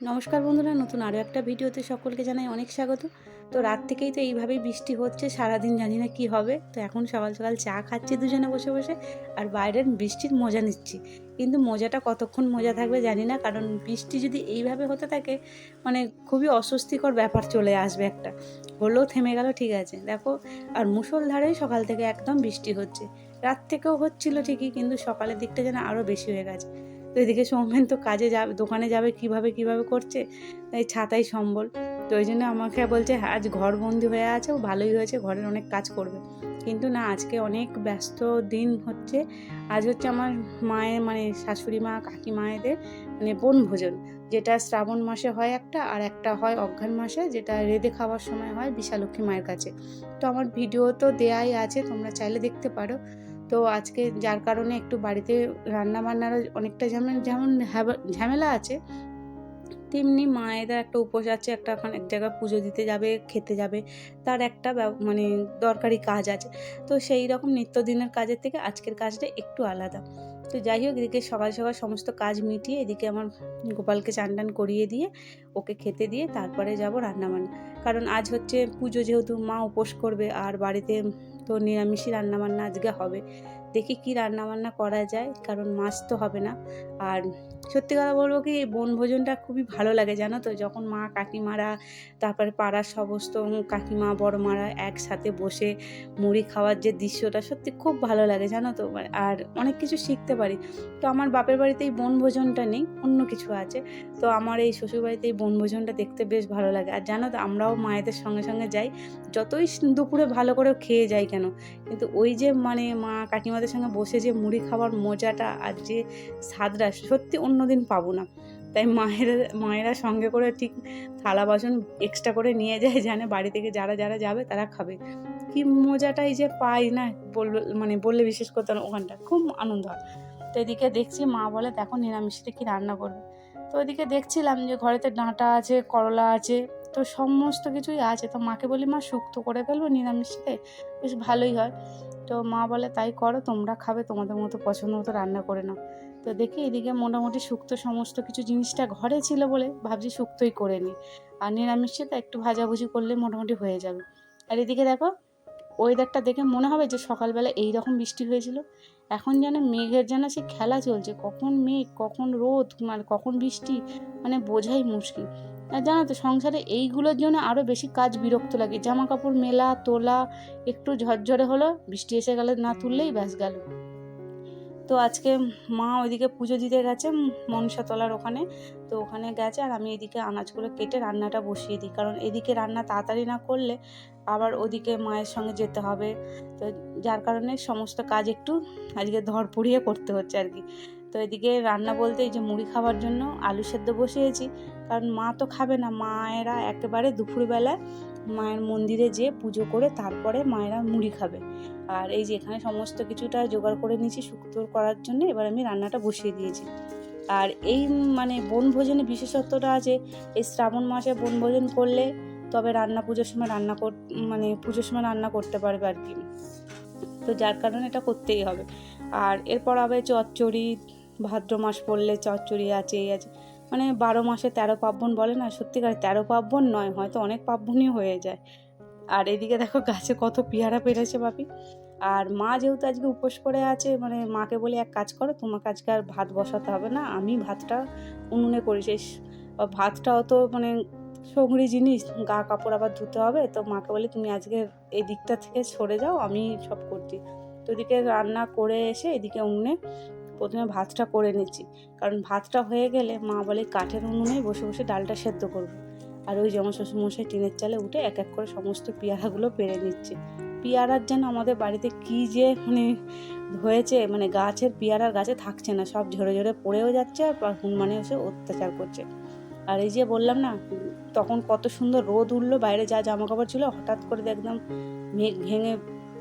নমস্কার বন্ধুরা, নতুন আরও একটা ভিডিওতে সকলকে জানাই অনেক স্বাগত। তো রাত থেকেই তো এইভাবেই বৃষ্টি হচ্ছে, সারাদিন জানি না কি হবে। তো এখন সকাল সকাল চা খাচ্ছি দুজনে বসে বসে, আর বাইরের বৃষ্টির মজা নিচ্ছি। কিন্তু মজাটা কতক্ষণ মজা থাকবে জানি না, কারণ বৃষ্টি যদি এইভাবে হতে থাকে মানে খুবই অস্বস্তিকর ব্যাপার চলে আসবে একটা। হলেও থেমে গেল, ঠিক আছে দেখো। আর মুষলধারেই সকাল থেকে একদম বৃষ্টি হচ্ছে। রাত থেকেও হচ্ছিল ঠিকই, কিন্তু সকালের দিকটা যেন আরও বেশি হয়ে গেছে। তো এদিকে সৌমেন তো কাজে যাবে, দোকানে যাবে, কিভাবে করছে, তাই ছাতাই সম্বল। তো ওই জন্য আমাকে বলছে হ্যাঁ, আজ ঘরবন্দি হয়ে আছে, ও ভালোই হয়েছে, ঘরের অনেক কাজ করবে। কিন্তু না, আজকে অনেক ব্যস্ত দিন হচ্ছে। আজ হচ্ছে আমার মায়ের মানে শাশুড়ি মা কাকিমা এদের মানে বনভোজন, যেটা শ্রাবণ মাসে হয় একটা, আর একটা হয় অঘ্রাণ মাসে, যেটা রেঁধে খাওয়ার সময় হয় বিশালক্ষী মায়ের কাছে। তো আমার ভিডিও তো দেয়াই আছে, তোমরা চাইলে দেখতে পারো। তো আজকে যার কারণে একটু বাড়িতে রান্না বান্নারও অনেকটা যেমন ঝামেলা আছে, তেমনি মায়েদের একটা উপোস আছে, একটা এখন এক জায়গায় পুজো দিতে যাবে, খেতে যাবে, তার একটা মানে দরকারি কাজ আছে। তো সেই রকম নিত্যদিনের কাজের থেকে আজকের কাজটা একটু আলাদা। তো যাই হোক, এদিকে সকাল সকাল সমস্ত কাজ মিটিয়ে এদিকে আমার গোপালকে চান টান করিয়ে দিয়ে ওকে খেতে দিয়ে তারপরে যাব রান্নাবান্না। কারণ আজ হচ্ছে পুজো, যেহেতু মা উপোস করবে, আর বাড়িতে তো নিরামিষই রান্নাবান্না আজকে হবে। দেখি কি রান্নাবান্না করা যায়, কারণ মাছ তো হবে না। আর সত্যি কথা বলবো কি, বনভোজনটা খুবই ভালো লাগে জানো তো, যখন মা কাকিমারা, তারপরে পাড়ার সমস্ত কাকিমা বড়মারা একসাথে বসে মুড়ি খাওয়ার যে দৃশ্যটা সত্যি খুব ভালো লাগে জানো তো। আর অনেক কিছু শিখতে পারি। তো আমার বাপের বাড়িতে এই বনভোজনটা নেই, অন্য কিছু আছে। তো আমার এই শ্বশুরবাড়িতে এই বনভোজনটা দেখতে বেশ ভালো লাগে। আর জানো তো, আমরাও মায়েদের সঙ্গে সঙ্গে যাই, যতই দুপুরে ভালো করে খেয়ে যাই কেন, কিন্তু ওই যে মানে মা কাকিমাদের সঙ্গে বসে যে মুড়ি খাওয়ার মজাটা আর যে স্বাদটা সত্যি অন্যদিন পাবো না। তাই মায়েরা সঙ্গে করে ঠিক থালা বাসন এক্সট্রা করে নিয়ে যায়, জানে বাড়ি থেকে যারা যারা যাবে তারা খাবে। কি মজাটাই যে পাই না, বললে বিশেষ করতে ওখানটা খুব আনন্দ হয়। তো এদিকে দেখছি মা বলে দেখো নিরামিষে কি রান্না করবে। তো ওইদিকে দেখছিলাম যে ঘরেতে ডাঁটা আছে, করলা আছে, তো সমস্ত কিছুই আছে। তো মাকে বলি মা শুক্তো করে ফেলবো নিরামিষে, বেশ ভালোই হয়। তো মা বলে তাই করো, তোমরা খাবে তোমাদের মতো পছন্দ মতো রান্না করে নাও। তো দেখি এদিকে মোটামুটি শুক্তো সমস্ত কিছু জিনিসটা ঘরে ছিল বলে ভাবছি শুক্তোই করে নিই, আর নিরামিষে তো একটু ভাজাভুজি করলে মোটামুটি হয়ে যাবে। আর এদিকে দেখো, ওয়েদারটা দেখে মনে হবে যে সকালবেলা এই রকম বৃষ্টি হয়েছিল। এখন যেন মেঘের যেন সে খেলা চলছে, কখন মেঘ কখন রোদ, মানে কখন বৃষ্টি, মানে বোঝাই মুশকিল। আর জানো তো, সংসারে এইগুলোর জন্য আরও বেশি কাজ বিরক্ত লাগে। জামা কাপড় মেলা তোলা, একটু ঝরঝরে হলো, বৃষ্টি এসে গেলে না তুললেই ব্যাস গেল। তো আজকে মা ওইদিকে পুজো দিতে গেছে মনসাতলার ওখানে। তো ওখানে গেছে, আর আমি এদিকে আনাজগুলো কেটে রান্নাটা বসিয়ে দিই, কারণ এদিকে রান্না তাড়াতাড়ি না করলে আবার ওদিকে মায়ের সঙ্গে যেতে হবে। তো যার কারণে সমস্ত কাজ একটু আজকে ধড়পড়িয়ে করতে হচ্ছে আর কি। তো এদিকে রান্না বলতে এই যে মুড়ি খাওয়ার জন্য আলু সেদ্ধ বসিয়েছি, কারণ মা তো খাবে না। মায়েরা একেবারে দুপুরবেলায় মায়ের মন্দিরে যেয়ে পুজো করে তারপরে মায়েরা মুড়ি খাবে। আর এই যে এখানে সমস্ত কিছুটা জোগাড় করে নিয়েছি শুক্তো করার জন্য, এবার আমি রান্নাটা বসিয়ে দিয়েছি। আর এই মানে বনভোজনে বিশেষত্বটা আছে, এই শ্রাবণ মাসে বনভোজন করলে তবে রান্না পুজোর সময় মানে পুজোর সময় রান্না করতে পারবে আর কি। তো যার কারণে এটা করতেই হবে। আর এরপর আবার চচ্চড়ি, ভাদ্র মাস পড়লে চচ্চড়ি আছে, এই আছে, মানে 12 মাসে 13 পার্বণ বলে না, সত্যিকার 13 পার্বণ নয়, হয়তো অনেক পার্বণই হয়ে যায়। আর এদিকে দেখো গাছে কত পেয়ারা পেরেছে বাপি। আর মা যেহেতু আজকে উপোস করে আছে, মানে মাকে বলি এক কাজ করো, তোমাকে আজকে আর ভাত বসাতে হবে না, আমি ভাতটা উনুনে করি। সেই ভাতটা অত মানে সগড়ি জিনিস, গা কাপড় আবার ধুতে হবে। তো মাকে বলি তুমি আজকে এই দিকটা থেকে সরে যাও, আমি সব করছি। তো এদিকে রান্না করে এসে এদিকে উনুনে প্রথমে ভাতটা করে নিচ্ছি, কারণ ভাতটা হয়ে গেলে মা বলে কাঠের উনুনেই বসে বসে ডালটা সেদ্ধ করবো। আর ওই যেমন শ্বশুরমশাই টিনের চালে উঠে এক এক করে সমস্ত পেয়ারাগুলো পেরে নিচ্ছে। পেয়ারার যেন আমাদের বাড়িতে কী যে মানে হয়েছে, মানে গাছের পেয়ারার গাছে থাকছে না, সব ঝরে ঝরে পড়েও যাচ্ছে, আর হনুমানে এসে অত্যাচার করছে। আর এই যে বললাম না, তখন কত সুন্দর রোদ উঠলো, বাইরে যা জামা কাপড় ছিল হঠাৎ করে একদম মেঘ ভেঙে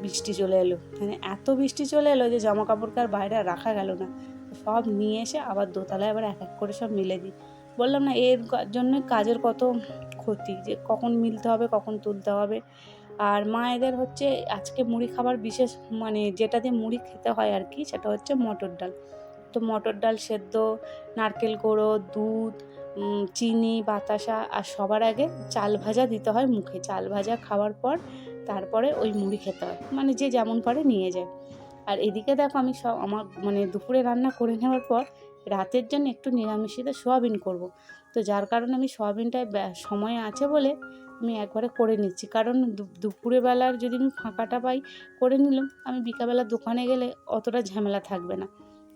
বৃষ্টি চলে এলো। মানে এত বৃষ্টি চলে এলো যে জামা কাপড়কে আর বাইরে রাখা গেল না। সব নিয়ে এসে আবার দোতলায় আবার এক এক করে সব মিলে দিই। বললাম না, এর জন্য কাজের কত ক্ষতি, যে কখন মিলতে হবে কখন তুলতে হবে। আর মায়েদের হচ্ছে আজকে মুড়ি খাবার বিশেষ, মানে যেটা দিয়ে মুড়ি খেতে হয় আর কি, সেটা হচ্ছে মটর ডাল। তো মটর ডাল সেদ্ধ, নারকেল গুঁড়ো, দুধ, চিনি বাতাসা আর সবার আগে চাল ভাজা দিতে হয় মুখে। চাল ভাজা খাওয়ার পর তারপরে ওই মুড়ি খেতে হয়, মানে যে যেমন পারে নিয়ে যায়। আর এদিকে দেখো আমি আমার মানে দুপুরে রান্না করে নেওয়ার পর রাতের জন্য একটু নিরামিষিতে সোয়াবিন করব। তো যার কারণে আমি সোয়াবিনটায় সময় আছে বলে আমি একবারে করে নিচ্ছি, কারণ দুপুরে বেলার যদি আমি ফাঁকাটা পাই করে নিলাম, আমি বিকালবেলা দোকানে গেলে অতটা ঝামেলা থাকবে না।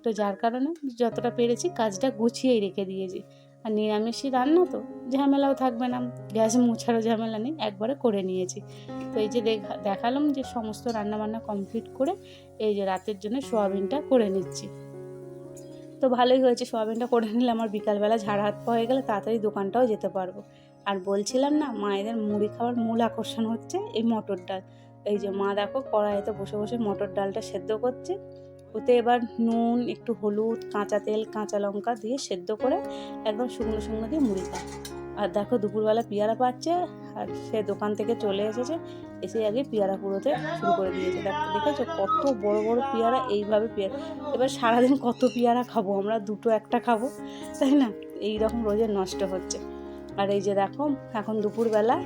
তো যার কারণে যতটা পেরেছি কাজটা গুছিয়েই রেখে দিয়েছি। আর নিরামিষই রান্না তো ঝামেলাও থাকবে না, গ্যাস মোছারও ঝামেলা নেই, একবারে করে নিয়েছি। তো এই যে দেখালাম যে সমস্ত রান্নাবান্না কমপ্লিট করে এই যে রাতের জন্য সোয়াবিনটা করে নিচ্ছি। তো ভালোই হয়েছে, সোয়াবিনটা করে নিলে আমার বিকালবেলা ঝাড় হাত পা হয়ে গেলে তাড়াতাড়ি দোকানটাও যেতে পারবো। আর বলছিলাম না, মায়েদের মুড়ি খাওয়ার মূল আকর্ষণ হচ্ছে এই মটর ডাল। এই যে মা দেখো কড়াইতে বসে বসে মটর ডালটা সেদ্ধ করছে। ওতে এবার নুন, একটু হলুদ, কাঁচা তেল, কাঁচা লঙ্কা দিয়ে সেদ্ধ করে একদম শুকনো শুকনো দিয়ে মুড়ি খায়। আর দেখো দুপুরবেলা পেয়ারা পাচ্ছে, আর সে দোকান থেকে চলে এসেছে, এসে আগে পেয়ারা কুড়োতে শুরু করে দিয়েছে। দেখেছো কত বড় বড় পেয়ারা, এইভাবে পেয়ারা। এবার সারাদিন কত পেয়ারা খাবো আমরা, দুটো একটা খাবো, তাই না? এই রকম রোজের নষ্ট হচ্ছে। আর এই যে দেখো এখন দুপুরবেলা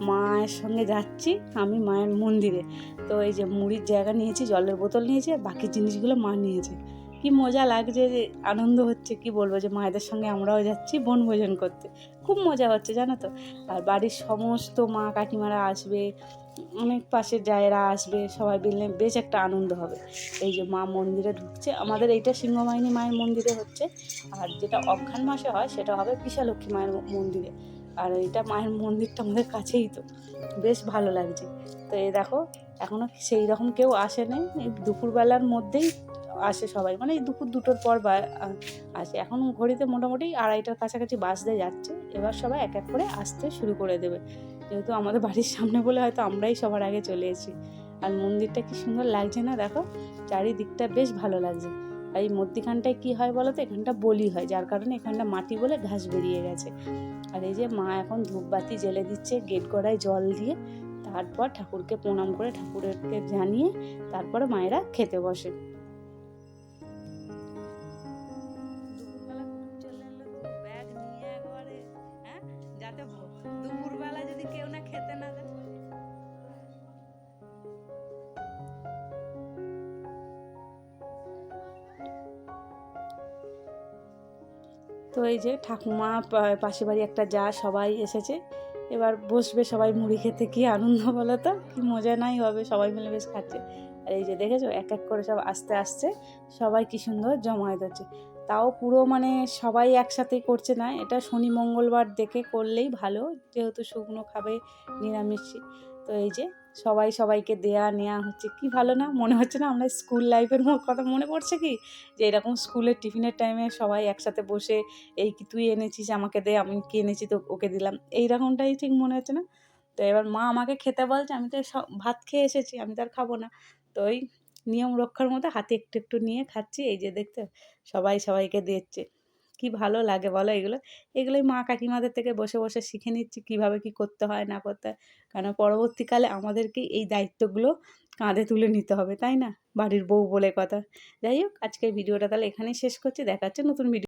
মায়ের সঙ্গে যাচ্ছি আমি মায়ের মন্দিরে। তো এই যে মুড়ির জায়গা নিয়েছি, জলের বোতল নিয়েছি, আর বাকি জিনিসগুলো মা নিয়েছে। কি মজা লাগছে, যে আনন্দ হচ্ছে কি বলবো, যে মায়েদের সঙ্গে আমরাও যাচ্ছি বনভোজন করতে। খুব মজা হচ্ছে জানো তো। আর বাড়ির সমস্ত মা কাকিমারা আসবে, অনেক পাশের জায়গারা আসবে, সবাই মিলে বেশ একটা আনন্দ হবে। এই যে মা মন্দিরে ঢুকছে, আমাদের এইটা সিংহবাহিনী মায়ের মন্দিরে হচ্ছে, আর যেটা অঘ্রাণ মাসে হয় সেটা হবে বিশালক্ষী মায়ের মন্দিরে। আর এইটা মায়ের মন্দিরটা আমাদের কাছেই, তো বেশ ভালো লাগছে। তো এই দেখো এখনও সেই রকম কেউ আসেনি, এই দুপুরবেলার মধ্যেই আসে সবাই, মানে এই দুপুর দুটোর পর আসে। এখন ঘড়িতে মোটামুটি 2:30টার কাছাকাছি বাজতে যাচ্ছে। এবার সবাই এক এক করে আসতে শুরু করে দেবে, যেহেতু আমাদের বাড়ির সামনে বলে হয়তো আমরাই সবার আগে চলে এসেছি। আর মন্দিরটা কি সুন্দর লাগছে না, দেখো চারিদিকটা বেশ ভালো লাগছে। আর এই মধ্যিখানটায় কী হয় বলো তো, এখানটা বলি হয়, যার কারণে এখানটা মাটি বলে ঘাস বেরিয়ে গেছে। আর এই যে মা এখন ধূপবাতি জ্বেলে দিচ্ছে গেট গড়ায় জল দিয়ে, তারপর ঠাকুরকে প্রণাম করে ঠাকুরকে জানিয়ে তারপরে মায়েরা খেতে বসে। দুপুরবেলা যদি কেউ না খেতে না দেয়। তো এই যে ঠাকুমা, পাশের বাড়ি একটা যা, সবাই এসেছে। এবার বসবে সবাই মুড়ি খেতে, কি আনন্দ বলো তো, কি মজা নাই হবে, সবাই মিলে বেশ খাচ্ছে। আর এই যে দেখেছো এক এক করে সব আস্তে আস্তে সবাই কি সুন্দর জমায়েত হচ্ছে। তাও পুরো মানে সবাই একসাথেই করছে না, এটা শনি মঙ্গলবার দেখে করলেই ভালো, যেহেতু শুকনো খাবে নিরামিষ। তো এই যে সবাই সবাইকে দেয়া নেওয়া হচ্ছে, কি ভালো না মনে হচ্ছে না, আমরা স্কুল লাইফের কথা মনে পড়ছে কি, যে এরকম স্কুলের টিফিনের টাইমে সবাই একসাথে বসে এই কি তুই এনেছিস আমাকে দে, আমি কি এনেছি তো ওকে দিলাম, এইরকমটাই ঠিক মনে হচ্ছে না। তো এবার মা আমাকে খেতে বলছে, আমি তো ভাত খেয়ে এসেছি, আমি তো আর খাবো না। তো ওই নিয়ম রক্ষার মতো হাতে একটু একটু নিয়ে খাচ্ছি। এই যে দেখতে সবাই সবাইকে দিচ্ছে, কি ভালো লাগে বলো এগুলো। এগুলোই মা কাকিমাদের থেকে বসে বসে শিখে নিচ্ছি কীভাবে কী করতে হয় না করতে হয়, কারণ পরবর্তীকালে আমাদেরকেই এই দায়িত্বগুলো কাঁধে তুলে নিতে হবে, তাই না? বাড়ির বউ বলে কথা। যাই হোক, আজকের ভিডিওটা তাহলে এখানেই শেষ করছি, দেখা হচ্ছে নতুন ভিডিও।